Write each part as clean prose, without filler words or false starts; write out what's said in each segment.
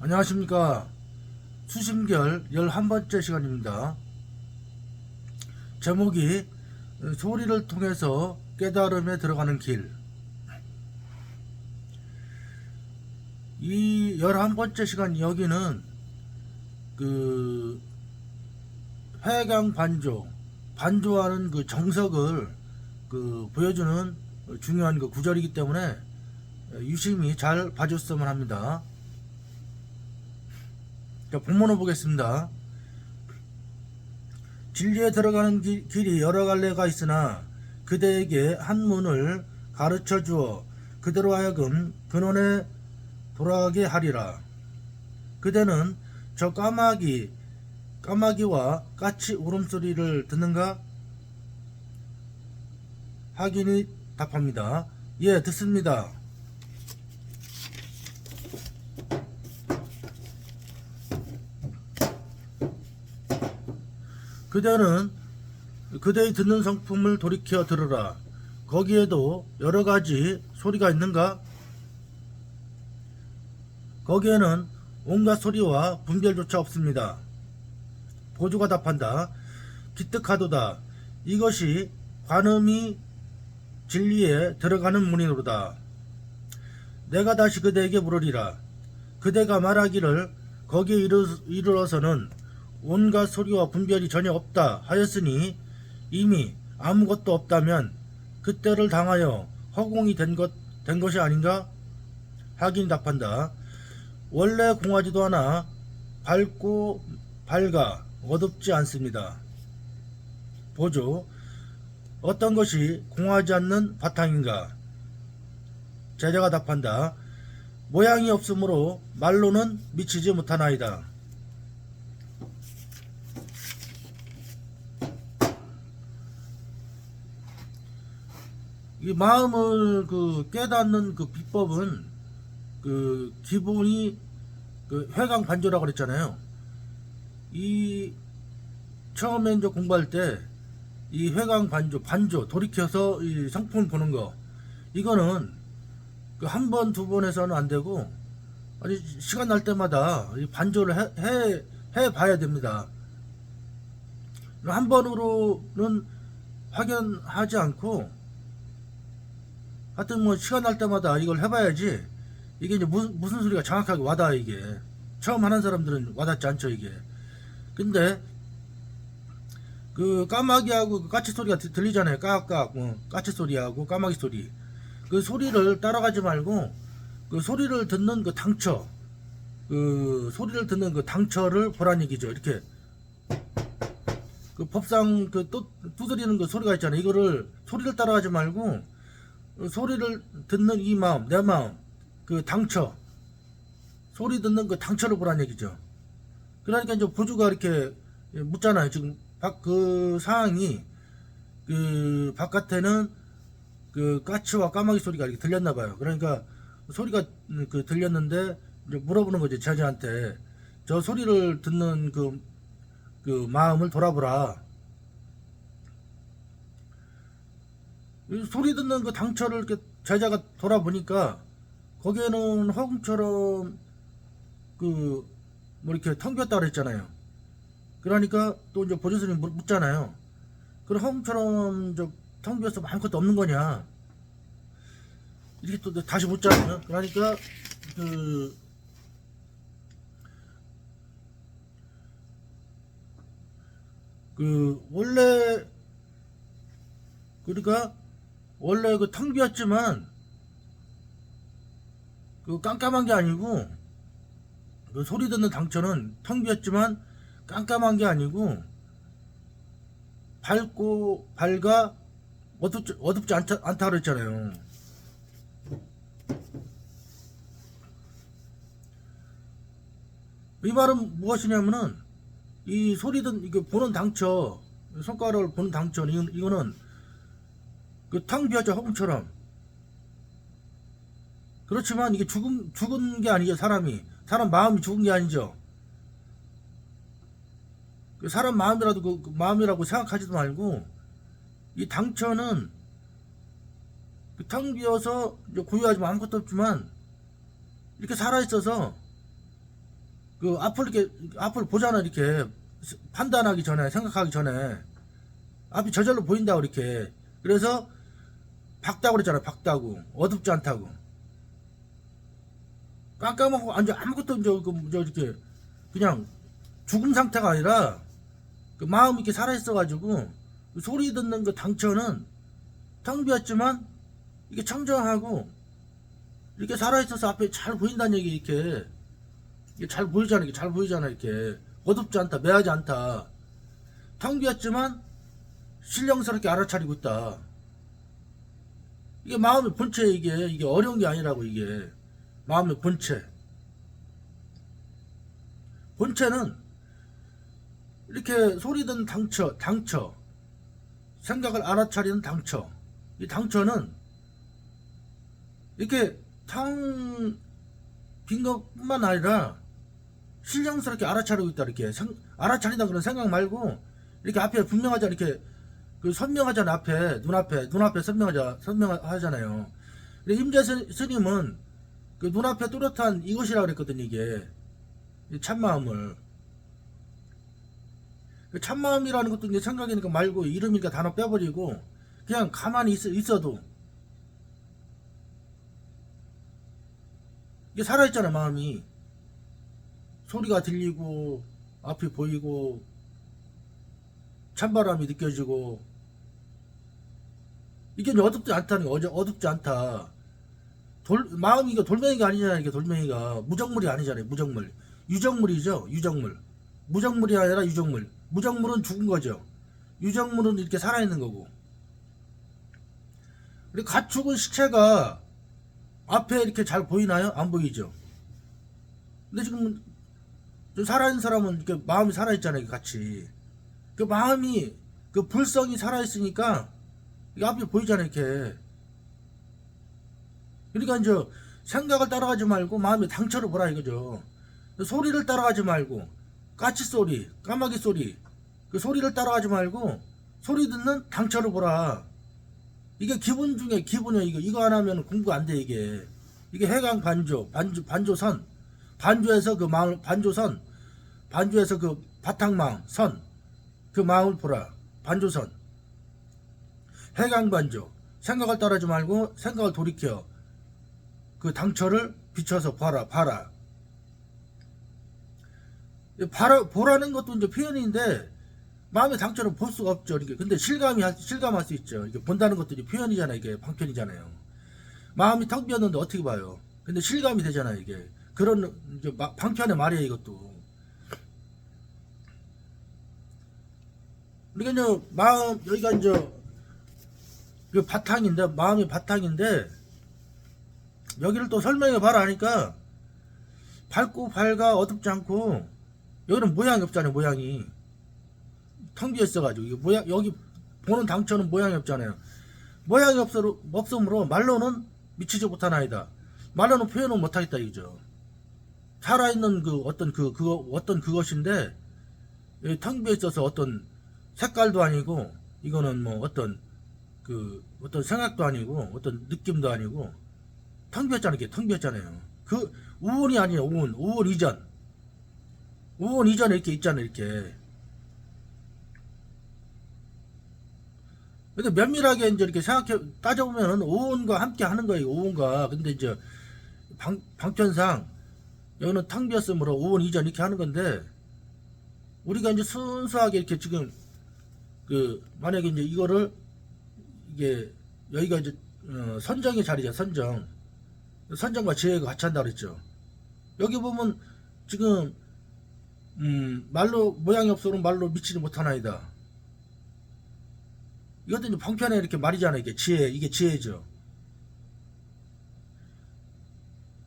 안녕하십니까. 수심결 11번째 시간입니다. 제목이 소리를 통해서 깨달음에 들어가는 길. 이 11번째 시간 여기는 그 회강 반조하는 그 정석을 보여주는 중요한 그 구절이기 때문에 유심히 잘 봐줬으면 합니다. 자, 본문을 보겠습니다. 진리에 들어가는 길이 여러 갈래가 있으나 그대에게 한 문을 가르쳐 주어 그대로 하여금 근원에 돌아가게 하리라. 그대는 저 까마귀와 까치 울음소리를 듣는가? 하긴이 답합니다. 예, 듣습니다. 그대는 그대의 듣는 성품을 돌이켜 들으라. 거기에도 여러 가지 소리가 있는가? 거기에는 온갖 소리와 분별조차 없습니다. 보조가 답한다. 기특하도다. 이것이 관음이 진리에 들어가는 문이로다. 내가 다시 그대에게 물으리라. 그대가 말하기를 거기에 이르러서는 온갖 소리와 분별이 전혀 없다 하였으니 이미 아무것도 없다면 그때를 당하여 허공이 된 것이 아닌가? 하긴 답한다. 원래 공하지도 않아 밝아 어둡지 않습니다. 보조. 어떤 것이 공하지 않는 바탕인가? 제자가 답한다. 모양이 없으므로 말로는 미치지 못하나이다. 이 마음을 깨닫는 비법은 기본이 회강 반조라고 그랬잖아요. 이 처음에 이제 공부할 때 이 회강 반조 돌이켜서 이 성품을 보는 거, 이거는 한 번, 두 번 해서는 안 되고 아니 시간 날 때마다 이 반조를 해 봐야 됩니다. 한 번으로는 확연하지 않고 하여튼 뭐 시간 날 때마다 이걸 해봐야지 이게 이제 무슨 소리가 정확하게 와닿아. 이게 처음 하는 사람들은 와닿지 않죠 이게. 근데 까마귀하고 까치 소리가 들리잖아요. 까깍 까치 소리하고 까마귀 소리. 그 소리를 따라가지 말고 소리를 듣는 당처, 소리를 듣는 당처를 보란 얘기죠. 이렇게 법상 두드리는 소리가 있잖아요. 이거를 소리를 따라가지 말고 소리를 듣는 이 마음, 내 마음, 당처, 소리 듣는 당처를 보란 얘기죠. 그러니까 이제 보조가 이렇게 묻잖아요. 지금 상황이 바깥에는 까치와 까마귀 소리가 이렇게 들렸나 봐요. 그러니까 소리가 들렸는데 이제 물어보는 거지, 제자한테. 저 소리를 듣는 마음을 돌아보라. 소리 듣는 당처를 이렇게 제자가 돌아보니까 거기에는 허공처럼 이렇게 텅 비었다 그랬잖아요. 그러니까 또 이제 보조스님 묻잖아요. 그럼 허공처럼 텅 비어서 아무것도 없는 거냐? 이렇게 또 다시 묻잖아요. 그러니까 원래 그러니까 원래 텅 비었지만 깜깜한 게 아니고 소리 듣는 당처는 텅 비었지만 깜깜한 게 아니고 밝아 어둡지 않다 그랬잖아요. 이 말은 무엇이냐면은 이 소리 이게 보는 당처, 손가락을 보는 당처, 이거는 텅 비었죠, 허공처럼. 그렇지만 이게 죽은 게 아니죠. 사람 마음이 죽은 게 아니죠. 사람 마음이라도 마음이라고 생각하지도 말고 이 당처는 텅 비어서 고요하지만 아무것도 없지만 이렇게 살아있어서 그 앞을 보잖아 이렇게 판단하기 전에 생각하기 전에 앞이 저절로 보인다고 이렇게. 그래서 밝다고 그랬잖아. 밝다고 어둡지 않다고. 깜깜하고 완전 아무것도 저 이렇게 그냥 죽은 상태가 아니라 그 마음이 이렇게 살아있어가지고 그 소리 듣는 그 당처는 텅 비었지만 이게 청정하고 이렇게 살아있어서 앞에 잘 보인다는 얘기. 이게 잘 보이잖아. 이게 잘 보이잖아. 이렇게 어둡지 않다. 매하지 않다. 텅 비었지만 신령스럽게 알아차리고 있다. 이게 마음의 본체. 이게 어려운 게 아니라고. 이게 마음의 본체는 이렇게 소리 듣는 당처 생각을 알아차리는 당처. 이 당처는 이렇게 텅 빈 것뿐만 아니라 신령스럽게 알아차리고 있다. 이렇게 알아차린다 그런 생각 말고 이렇게 앞에 분명하잖아. 이렇게 그 선명하잖아. 앞에 눈앞에 선명하잖아요. 근데 임재 스님은 그 눈앞에 뚜렷한 이것이라고 그랬거든. 이게 참마음을. 그 참마음이라는 것도 이제 생각이니까 말고 이름이니까 단어 빼버리고 그냥 가만히 있어도 이게 살아있잖아. 마음이 소리가 들리고 앞이 보이고 찬바람이 느껴지고 이게 어둡지 않다는 거. 어둡지 않다. 마음이 이거 돌멩이가 아니잖아요. 이게 돌멩이가 무정물이 아니잖아요. 무정물. 유정물이죠. 유정물. 무정물이 아니라 유정물. 무정물은 죽은 거죠. 유정물은 이렇게 살아있는 거고. 그리고 갓 죽은 시체가 앞에 이렇게 잘 보이나요? 안 보이죠. 근데 지금 좀 살아있는 사람은 이렇게 마음이 살아있잖아요. 같이. 그 마음이 그 불성이 살아있으니까 이게 앞에 보이잖아요. 이렇게. 그러니까 이제 생각을 따라가지 말고 마음의 당처를 보라 이거죠. 소리를 따라가지 말고 까치 소리, 까마귀 소리, 그 소리를 따라가지 말고 소리 듣는 당처를 보라. 이게 기분 중에 기분이야. 이거 안 하면 공부 안 돼. 이게 해강 반조선, 반조에서 그 마음, 반조에서 그 바탕망 선, 그 마음을 보라. 반조선, 해강 반조. 생각을 따라하지 말고 생각을 돌이켜 그 당처를 비춰서 봐라. 보라는 것도 이제 표현인데 마음의 당처는 볼 수가 없죠. 이게 근데 실감할 수 있죠. 이게 본다는 것도 이제 표현이잖아요. 이게 방편이잖아요. 마음이 텅 비었는데 어떻게 봐요? 근데 실감이 되잖아요. 이게 그런 이제 방편의 말이에요. 이것도. 그러니까 이제 마음 여기가 이제 그 바탕인데 마음이 바탕인데 여기를 또 설명해 봐라 하니까 밝고 밝아 어둡지 않고 여기는 모양이 없잖아요. 모양이 텅 비어 있어가지고 이게 여기 보는 당처는 모양이 없잖아요. 모양이 없으므로 말로는 미치지 못한 아이다. 말로는 표현을 못하겠다 이죠. 살아있는 그 어떤 그것인데 텅 비어 있어서 어떤 색깔도 아니고 이거는 뭐 어떤 생각도 아니고 어떤 느낌도 아니고 텅 비었잖아요. 이게 텅 비었잖아요. 그 우원이 아니에요. 우원 이전에 이렇게 있잖아요. 이렇게. 근데 면밀하게 이제 이렇게 따져보면은 우원과 함께 하는 거예요. 우원과. 근데 이제 방편상 여기는 텅 비었으므로 우원 이전 이렇게 하는 건데 우리가 이제 순수하게 이렇게 지금 만약에 이제 이거를 이게 여기가 이제 선정의 자리죠. 선정과 지혜가 같이 한다 그랬죠. 여기 보면 지금 말로 모양이 없어는 말로 미치지 못한 아이다. 이것도 이제 방편에 이렇게 말이잖아요. 이게 지혜죠.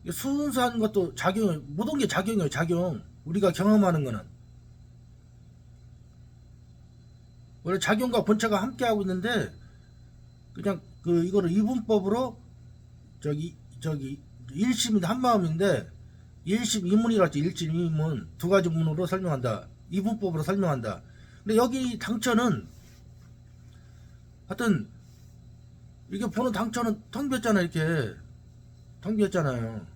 이게 순수한 것도 모든 게 작용이에요. 작용. 우리가 경험하는 거는 원래 작용과 본체가 함께 하고 있는데 그냥 이거를 이분법으로 일심인데 한마음인데 일심 이문이라 했지. 일심 이문 두 가지 문으로 설명한다. 이분법으로 설명한다. 근데 여기 당처는 하여튼 이게 보는 당처는 텅 비었잖아요. 이렇게 텅 비었잖아요.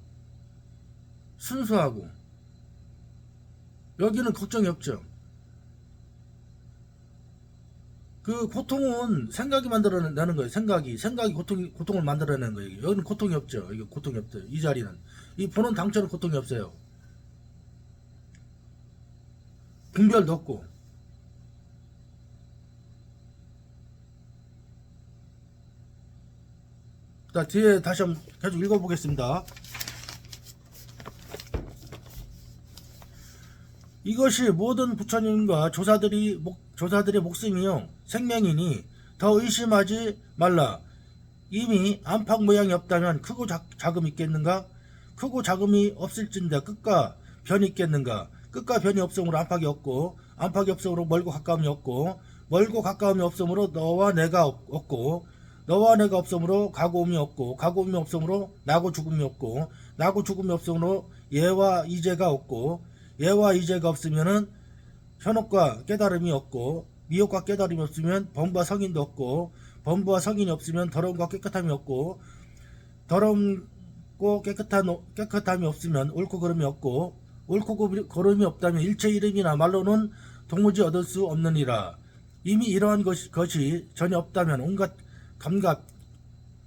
순수하고 여기는 걱정이 없죠. 그 고통은 생각이 만들어내는 거예요. 생각이 고통을 만들어내는 거예요. 여기는 고통이 없죠. 이게 고통이 없어요. 이 자리는 이 보는 당처는 고통이 없어요. 분별도 없고. 자, 뒤에 다시 한번 계속 읽어보겠습니다. 이것이 모든 부처님과 조사들의 목숨이요 생명이니 더 의심하지 말라. 이미 안팎 모양이 없다면 크고 작음이 있겠는가? 크고 작음이 없을진데 끝과 변이 있겠는가? 끝과 변이 없으므로 안팎이 없고, 안팎이 없으므로 멀고 가까움이 없고, 멀고 가까움이 없으므로 너와 내가 없고, 너와 내가 없으므로 가고움이 없고, 가고움이 없으므로 나고 죽음이 없고, 나고 죽음이 없으므로 예와 이제가 없고, 예와 이제가 없으면은 현혹과 깨달음이 없고, 미혹과 깨달음이 없으면 범부와 성인도 없고, 범부와 성인이 없으면 더러움과 깨끗함이 없고, 더러움고 깨끗함이 없으면 옳고 그름이 없고, 옳고 그름이 없다면 일체 이름이나 말로는 도무지 얻을 수 없느니라. 이미 이러한 것이 전혀 없다면 온갖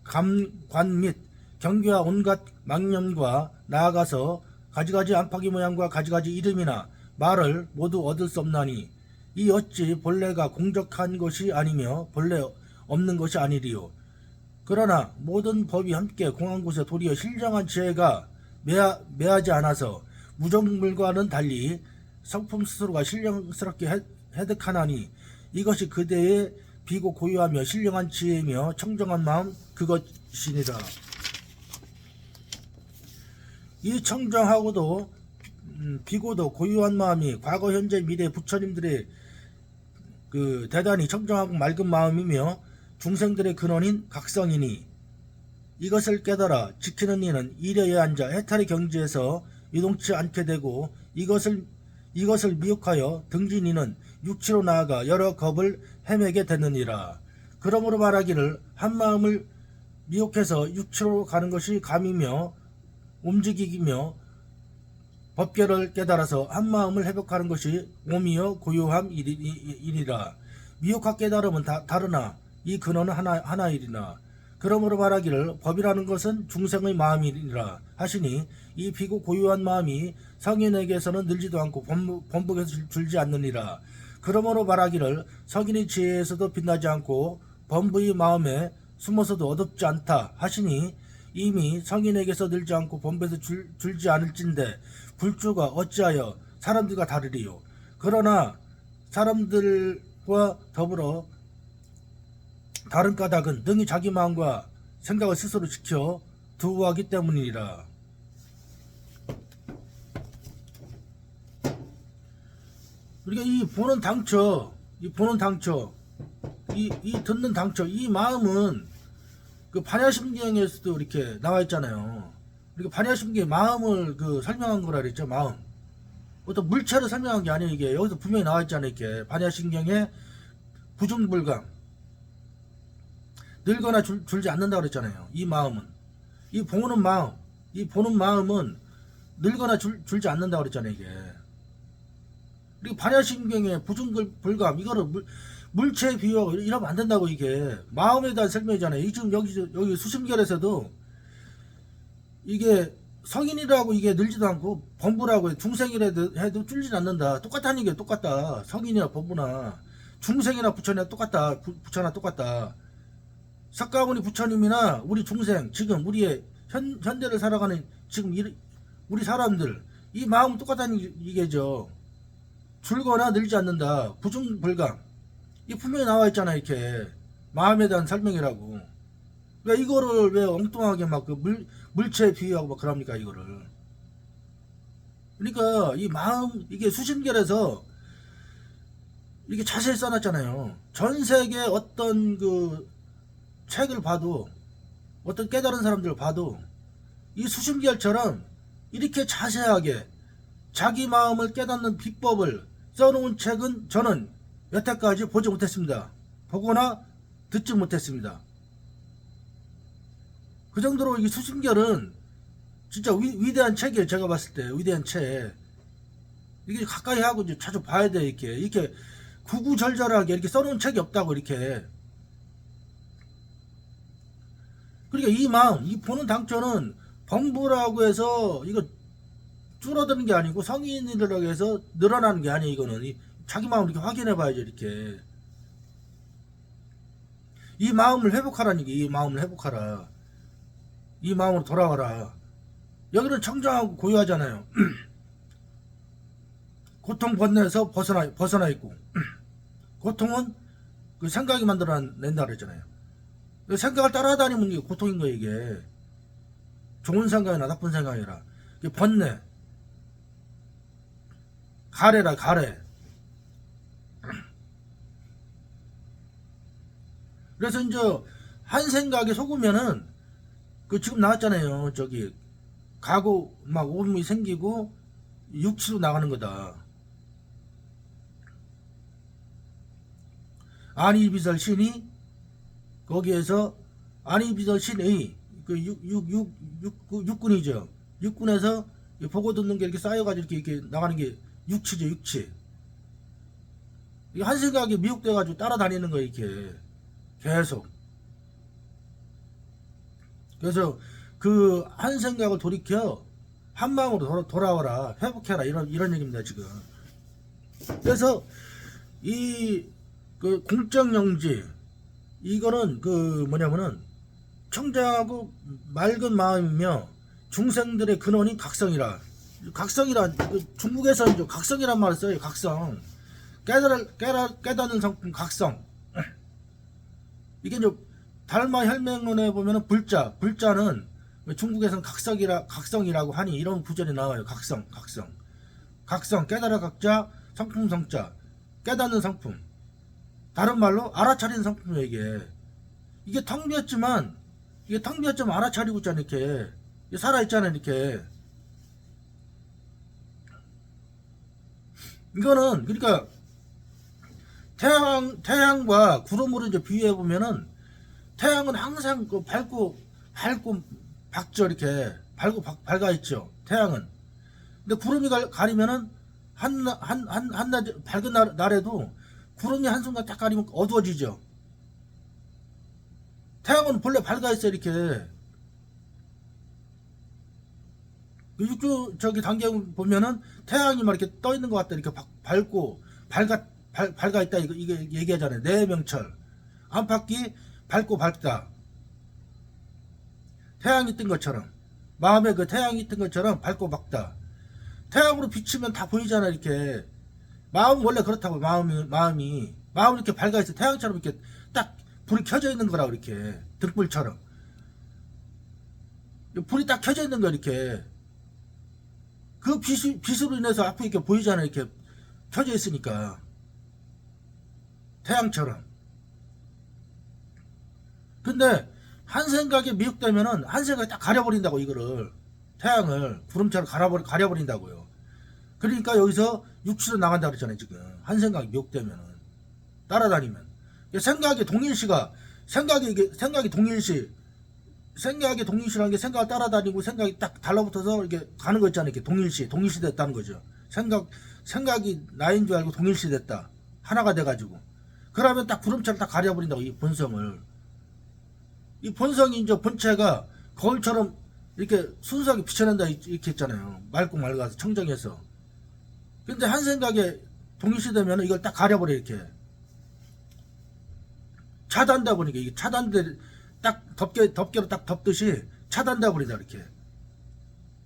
감관 및 경계와 온갖 망념과 나아가서 가지가지 안팎의 모양과 가지가지 이름이나 말을 모두 얻을 수 없나니 이 어찌 본래가 공적한 것이 아니며 본래 없는 것이 아니리요. 그러나 모든 법이 함께 공한 곳에 도리어 신령한 지혜가 매하지 않아서 무정물과는 달리 성품 스스로가 신령스럽게 해득하나니 이것이 그대의 비고 고유하며 신령한 지혜이며 청정한 마음 그것이니라. 이 청정하고도 비고도 고유한 마음이 과거 현재 미래 부처님들의 그 대단히 청정하고 맑은 마음이며 중생들의 근원인 각성이니 이것을 깨달아 지키는 이는 이려에 앉아 해탈의 경지에서 유동치 않게 되고 이것을 미혹하여 등진 이는 육치로 나아가 여러 겁을 헤매게 되느니라. 그러므로 말하기를 한 마음을 미혹해서 육치로 가는 것이 감이며 움직이며 법계를 깨달아서 한 마음을 회복하는 것이 오미여 고요함이니라. 미혹과 깨달음은 다르나 이 근원은 하나이리나. 그러므로 말하기를 법이라는 것은 중생의 마음이니라 하시니 이 비고 고유한 마음이 성인에게서는 늘지도 않고 범벅에서 줄지 않느니라. 그러므로 말하기를 성인의 지혜에서도 빛나지 않고 범부의 마음에 숨어서도 어둡지 않다 하시니 이미 성인에게서 늘지 않고 범부에서 줄지 않을진데 불주가 어찌하여 사람들과 다르리요. 그러나 사람들과 더불어 다른 까닭은 능히 자기 마음과 생각을 스스로 지켜 두하기 때문이라. 그러니까 이 보는 당처, 이 듣는 당처, 이 마음은 그 반야심경에서도 이렇게 나와 있잖아요. 그러니까 반야심경의 마음을 그 설명한 거라 그랬죠. 마음. 어떤 물체를 설명한 게 아니에요. 이게 여기서 분명히 나와 있잖아요. 이렇게 반야심경의 부중불감. 늙거나 줄지 않는다 그랬잖아요. 이 마음은 이 보는 마음은 늙거나 줄지 않는다 그랬잖아요. 이게 그리고 반야심경의 부중불감 이거를 물체에 비유하고 이러면 안 된다고. 이게 마음에 대한 설명이잖아요. 이 지금 여기 수심결에서도 이게 성인이라고 이게 늘지도 않고 범부라고 중생이라도 해도 줄지 않는다. 똑같다는 게 똑같다. 성인이나 범부나 중생이나 부처나 똑같다. 부처나 똑같다. 석가모니 부처님이나 우리 중생 지금 우리의 현대를 살아가는 지금 우리 사람들 이 마음은 똑같다는 얘기죠. 줄거나 늘지 않는다. 부중불감 이 분명히 나와 있잖아. 이렇게 마음에 대한 설명이라고. 왜 이거를 왜 엉뚱하게 막 그 물체에 비유하고 막 그럽니까 이거를. 그러니까 이 마음 이게 수신결에서 이게 자세히 써놨잖아요. 전 세계 어떤 그 책을 봐도 어떤 깨달은 사람들을 봐도 이 수심결처럼 이렇게 자세하게 자기 마음을 깨닫는 비법을 써놓은 책은 저는 여태까지 보지 못했습니다. 보거나 듣지 못했습니다. 그 정도로 이 수심결은 진짜 위대한 책이에요. 제가 봤을 때 위대한 책. 이게 가까이 하고 이제 자주 봐야 돼. 이렇게 구구절절하게 이렇게 써놓은 책이 없다고 이렇게. 그러니까 이 마음, 이 보는 당초는 범부라고 해서 이거 줄어드는 게 아니고 성인이라고 해서 늘어나는 게 아니에요. 이거는 자기 마음을 이렇게 확인해 봐야죠. 이렇게 이 마음을 회복하라는 게, 이 마음을 회복하라, 이 마음으로 돌아와라. 여기는 청정하고 고요하잖아요. 고통 번뇌에서 벗어나 있고 고통은 그 생각이 만들어낸다 그랬잖아요. 생각을 따라다니면 이게 고통인 거예요. 이게 좋은 생각이나 나쁜 생각이라 이게 번뇌, 가래라 가래. 그래서 이제 한 생각에 속으면은 그 지금 나왔잖아요. 저기 가고 막 오름이 생기고 육치로 나가는 거다. 아니비설 신이 거기에서 아니비설 신의 그 육군이죠. 육군에서 보고 듣는 게 이렇게 쌓여가지고 이렇게 나가는 게 육치죠. 육치. 한 생각에 미혹돼가지고 따라다니는 거예요. 이렇게 계속. 그래서 그 한 생각을 돌이켜 한 마음으로 돌아와라, 회복해라, 이런 얘기입니다 지금. 그래서 이 그 공적영지 이거는 그 뭐냐면은 청정하고 맑은 마음이며 중생들의 근원이 각성이라. 각성이란 그 중국에서 이제 각성이란 말을 써요. 각성. 깨닫는 성품 각성. 이게 이제 달마 혈맹론에 보면은 불자는 중국에서는 각성이라고 하니 이런 구절이 나와요. 각성, 깨달아 각자, 성품 성자, 깨닫는 성품. 다른 말로 알아차리는 성품이에요. 이게 텅 비었지만 알아차리고 있잖아. 이렇게 살아있잖아. 이렇게. 이거는 그러니까 태양과 구름으로 이제 비유해 보면은 태양은 항상 그 밝고 밝죠. 이렇게 밝아 있죠. 태양은. 근데 구름이 가리면은 한낮 밝은 날에도 구름이 한순간 딱 가리면 어두워지죠. 태양은 본래 밝아 있어. 이렇게. 육주 저기 단경 보면은 태양이 막 이렇게 떠 있는 것 같다. 이렇게 밝고 밝아 있다. 이게 얘기하잖아요. 내명철. 안팎이 밝고 밝다. 태양이 뜬 것처럼. 마음에 그 태양이 뜬 것처럼 밝고 밝다. 태양으로 비추면 다 보이잖아. 이렇게. 마음은 원래 그렇다고. 마음이 이렇게 밝아 있어. 태양처럼 이렇게 딱 불이 켜져 있는 거라고. 이렇게 등불처럼 불이 딱 켜져 있는 거. 이렇게 그 빛으로 인해서 앞에 이렇게 보이잖아. 이렇게 켜져 있으니까 태양처럼. 근데 한 생각에 미혹되면은 한 생각에 딱 가려버린다고. 이거를 태양을 구름처럼 가려버린다고요. 그러니까 여기서 육치로 나간다 그랬잖아요. 지금 한 생각이 미혹되면은 따라다니면 생각의 동일시가 생각이 동일시라는 게 생각을 따라다니고 생각이 딱 달라붙어서 이렇게 가는 거 있잖아요. 이렇게 동일시 됐다는 거죠. 생각이 나인 줄 알고 동일시 됐다. 하나가 돼가지고. 그러면 딱 구름처럼 딱 가려버린다고. 이 본성을. 이 본성이 이제 본체가 거울처럼 이렇게 순수하게 비춰낸다 이렇게 했잖아요. 맑아서 청정해서. 근데 한 생각에 동일시되면 이걸 딱 가려버려. 이렇게 차단다 보니까 이게 차단돼. 딱 덮개로 딱 덮듯이 차단돼 버리다. 이렇게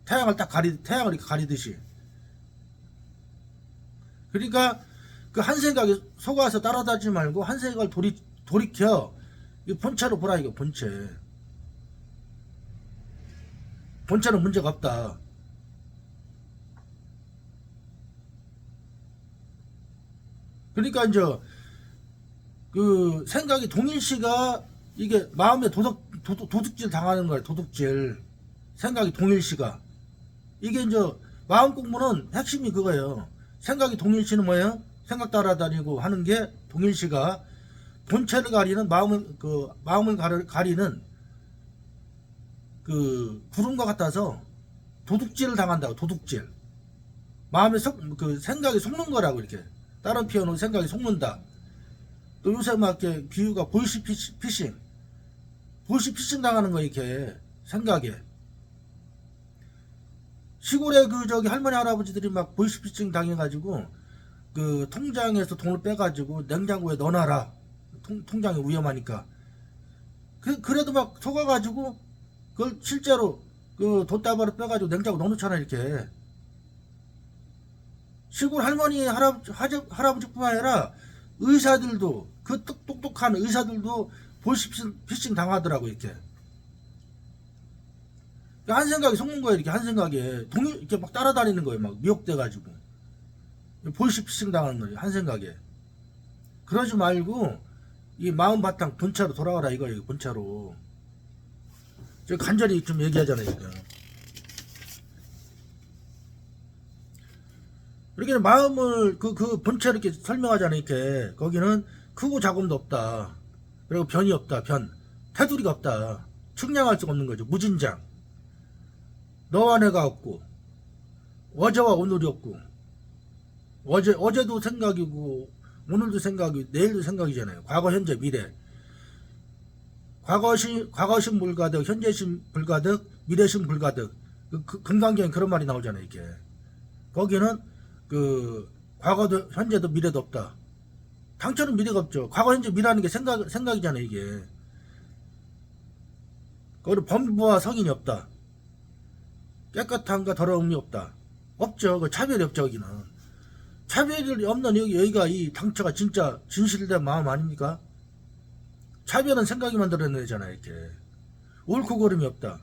태양을 이렇게 가리듯이. 그러니까 그 한 생각에 속아서 따라다니지 말고 한 생각을 돌이켜 이 본체로 보라. 이거 본체는 문제가 없다. 그러니까 이제 그 생각이 동일시가 이게 마음에 도둑질 당하는 거예요. 도둑질. 생각이 동일시가. 이게 이제 마음 공부는 핵심이 그거예요. 생각이 동일시는 뭐예요? 생각 따라다니고 하는 게 동일시가 본체를 가리는 마음을 가리는 그 구름과 같아서 도둑질을 당한다고. 도둑질. 마음에 그 생각이 속는 거라고 이렇게. 다른 표현으로 생각이 속는다. 또 요새 막 이렇게 비유가 보이시피싱 당하는 거 이렇게 생각에. 시골에 그 저기 할머니 할아버지들이 막 보이시피싱 당해가지고 그 통장에서 돈을 빼가지고 냉장고에 넣어놔라. 통장이 위험하니까. 그래도 막 속아가지고 그걸 실제로 그 돈다발을 빼가지고 냉장고 넣어놓잖아 이렇게. 시골 할머니 할아버지뿐만 아니라 의사들도 그 똑똑한 의사들도 보이스피싱 당하더라고 이렇게. 한 생각이 속는 거예요 이렇게. 한 생각에 이렇게 막 따라다니는 거예요 막 미혹돼가지고. 보이스피싱 당하는 거예요 한 생각에. 그러지 말고 이 마음 바탕 본체로 돌아와라 이거예요. 본체로. 저 간절히 좀 얘기하잖아요 이거. 이렇게 마음을 그 본체로 이렇게 설명하잖아요 이렇게. 거기는 크고 작음도 없다. 그리고 변이 없다. 테두리가 없다. 측량할 수가 없는 거죠. 무진장. 너와 내가 없고 어제와 오늘이 없고 어제도 생각이고 오늘도 생각이고 내일도 생각이잖아요. 과거 현재 미래. 과거심 불가득, 현재심 불가득, 미래심 불가득. 금강경에 그런 말이 나오잖아요 이게. 거기는 그 과거도 현재도 미래도 없다. 당초는 미래가 없죠. 과거 현재 미래라는 게 생각이잖아요 이게. 거기는 범부와 성인이 없다. 깨끗함과 더러움이 없다. 없죠. 그 차별이 없죠 여기는. 차별이 없는 여기가 이 당처가 진짜 진실된 마음 아닙니까? 차별은 생각이 만들어내잖아요 이렇게. 옳고 그름이 없다.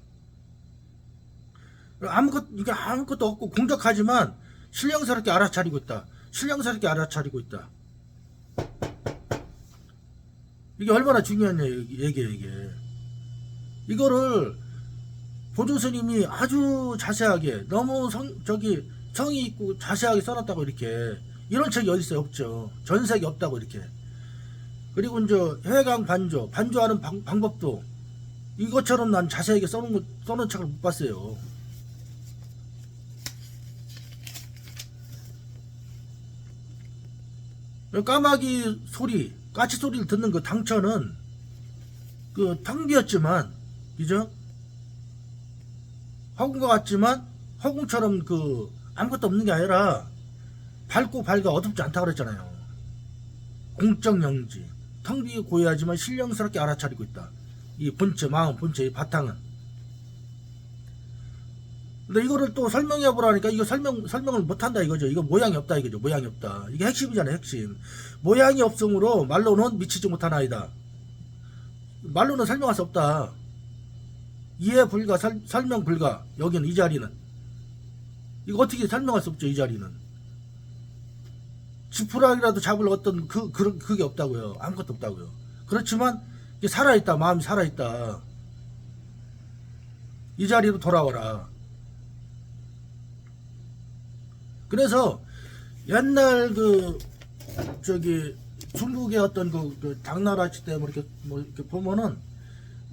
이게 아무것도 없고 공격하지만 신령스럽게 알아차리고 있다. 신령스럽게 알아차리고 있다. 이게 얼마나 중요한 얘기예요 이게. 이거를 보조스님이 아주 자세하게 너무 성의 있고 자세하게 써놨다고 이렇게. 이런 책이 어디 있어요? 없죠. 전세계 없다고 이렇게. 그리고 이제 해강 반조하는 방법도 이것처럼 난 자세하게 써놓은 책을 못 봤어요. 까마귀 소리, 까치 소리를 듣는 그 당처는 그 텅비었지만, 그죠? 허공과 같지만 허공처럼 그 아무것도 없는 게 아니라 밝고 밝아 어둡지 않다 그랬잖아요. 공적 영지, 텅 비고 고요하지만 신령스럽게 알아차리고 있다. 이 본체, 마음 본체의 바탕은. 근데 이거를 또 설명해 보라니까 이거 설명을 못한다 이거죠. 이거 모양이 없다 이거죠. 모양이 없다. 이게 핵심이잖아요 핵심. 모양이 없으므로 말로는 미치지 못한 아이다. 말로는 설명할 수 없다. 이해 불가, 설명 불가. 여기는 이 자리는 이거 어떻게 설명할 수 없죠. 이 자리는 지푸라기라도 잡을 어떤 그게 없다고요. 아무것도 없다고요. 그렇지만 이게 살아있다. 마음이 살아있다. 이 자리로 돌아와라. 그래서 옛날 중국의 어떤 그 당나라치 때 이렇게 보면은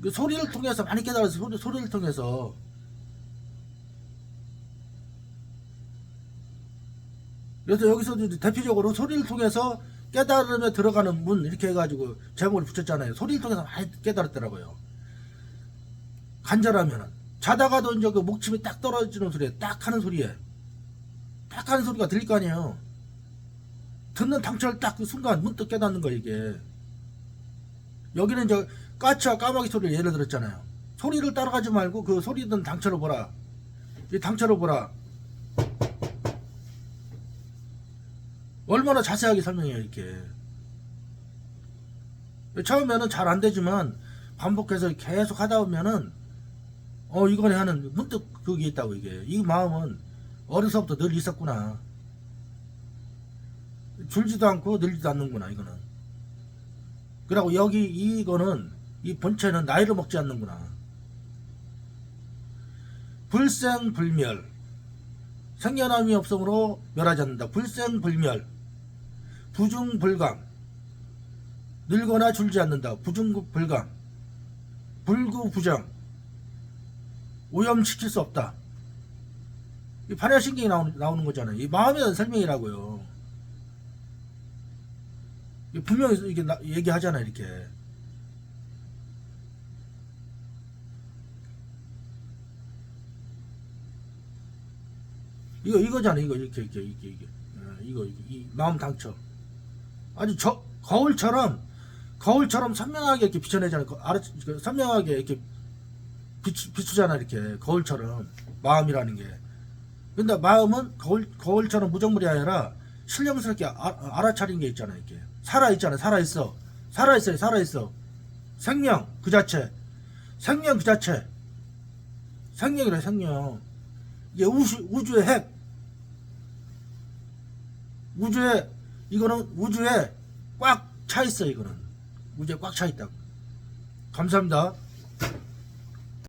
그 소리를 통해서 많이 깨달아서 소리를 통해서. 그래서 여기서 대표적으로 소리를 통해서 깨달음에 들어가는 문 이렇게 해가지고 제목을 붙였잖아요. 소리를 통해서 많이 깨달았더라고요. 간절하면은 자다가도 이제 그 목침이 딱 떨어지는 소리에 딱 하는 소리가 들릴 거 아니에요. 듣는 당초를 딱 그 순간 문득 깨닫는 거 이게. 여기는 이제 까치와 까마귀 소리를 예를 들었잖아요. 소리를 따라가지 말고 그 소리 듣는 당초를 보라. 이 당초를 보라. 얼마나 자세하게 설명해요 이렇게. 처음에는 잘 안되지만 반복해서 계속 하다 보면은 이거네 하는 문득 그게 있다고 이게. 이 마음은 어려서부터 늘 있었구나. 줄지도 않고 늘지도 않는구나 이거는. 그리고 여기 이거는 이 본체는 나이를 먹지 않는구나. 불생불멸. 생겨남이 없으므로 멸하지 않는다. 불생불멸. 부중불감. 늙거나 줄지 않는다. 부중불감. 불구부정. 오염시킬 수 없다. 이 반야신경이 나오는 거잖아요. 이 마음에 대한 설명이라고요. 분명히 이게 얘기하잖아요, 이렇게. 이거잖아, 이렇게. 이거, 이 마음 당첨. 아주 거울처럼 선명하게 이렇게 비춰내잖아요. 선명하게 이렇게 비추잖아, 이렇게. 거울처럼. 마음이라는 게. 근데 마음은 거울처럼 무정물이 아니라 신령스럽게 알아차린 게 있잖아, 이렇게. 살아있어. 살아있어. 생명 그 자체. 생명 그 자체. 생명이래, 생명. 이게 우주의 핵. 이거는 우주에 꽉 차 있어, 이거는. 우주에 꽉 차 있다고. 감사합니다.